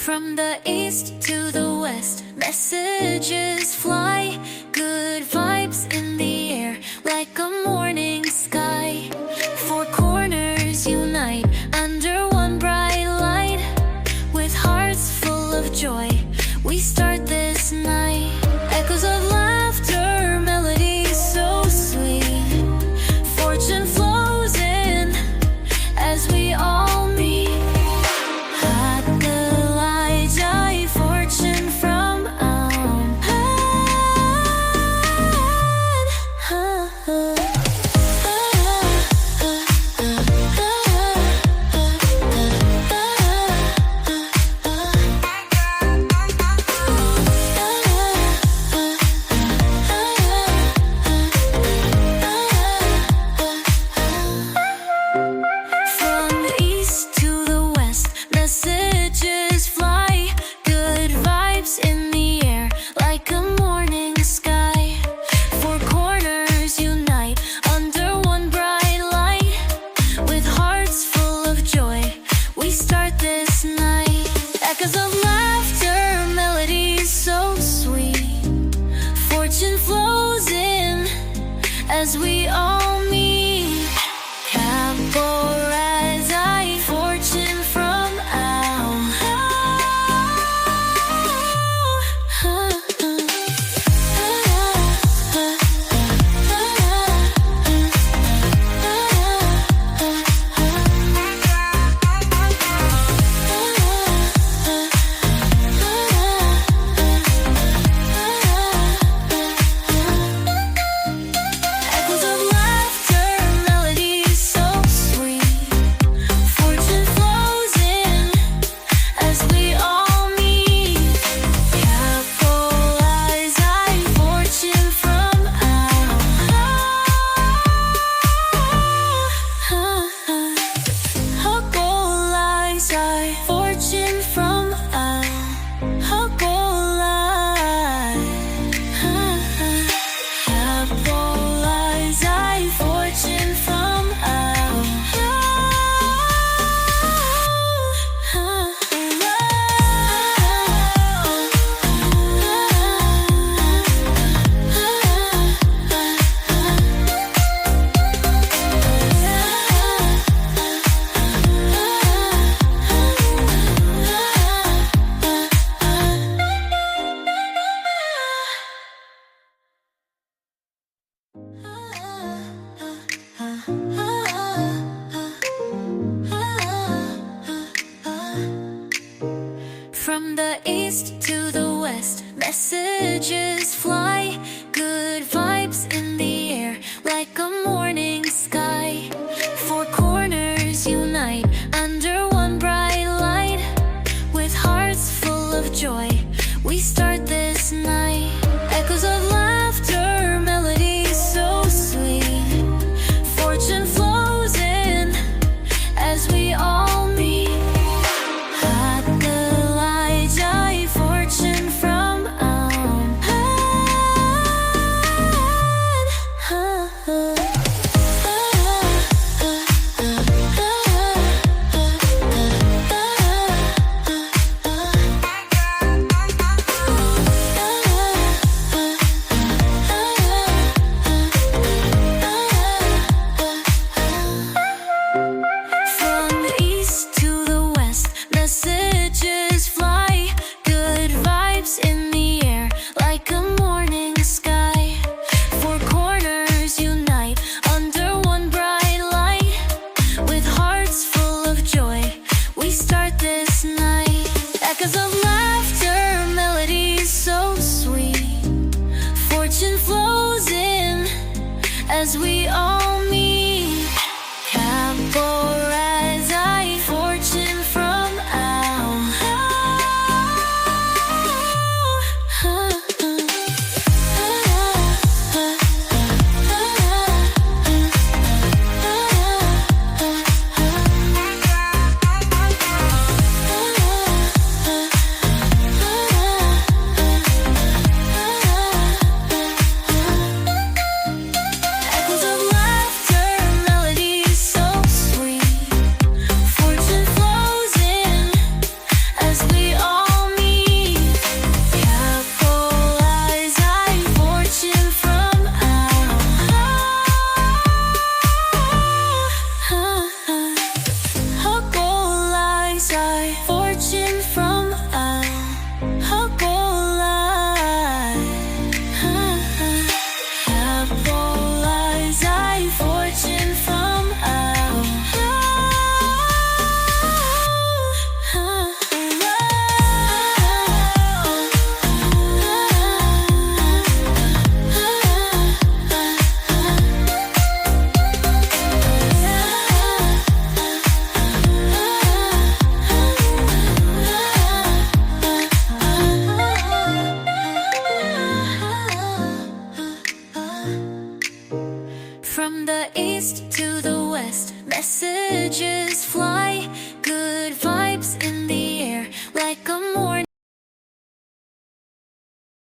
From the east to the west, messages fly. Good vibes in the air, like a morning sky. Four corners unite under one bright light. With hearts full of joy, we start this night. Echoes of laughter, melodies so sweet. Fortune flows in as we all meet. Fortune from as we all meet. Caporazzi, fortune from From the east to the west, messages fly. Good vibes in the air, like a morning sky. Four corners unite under one bright light. With hearts full of joy, we start this night. Echoes of laughter, melodies so sweet. Fortune flows in as we all meet. Fortune from as we all meet. Caporazzi, fortune from From the east to the west, messages fly.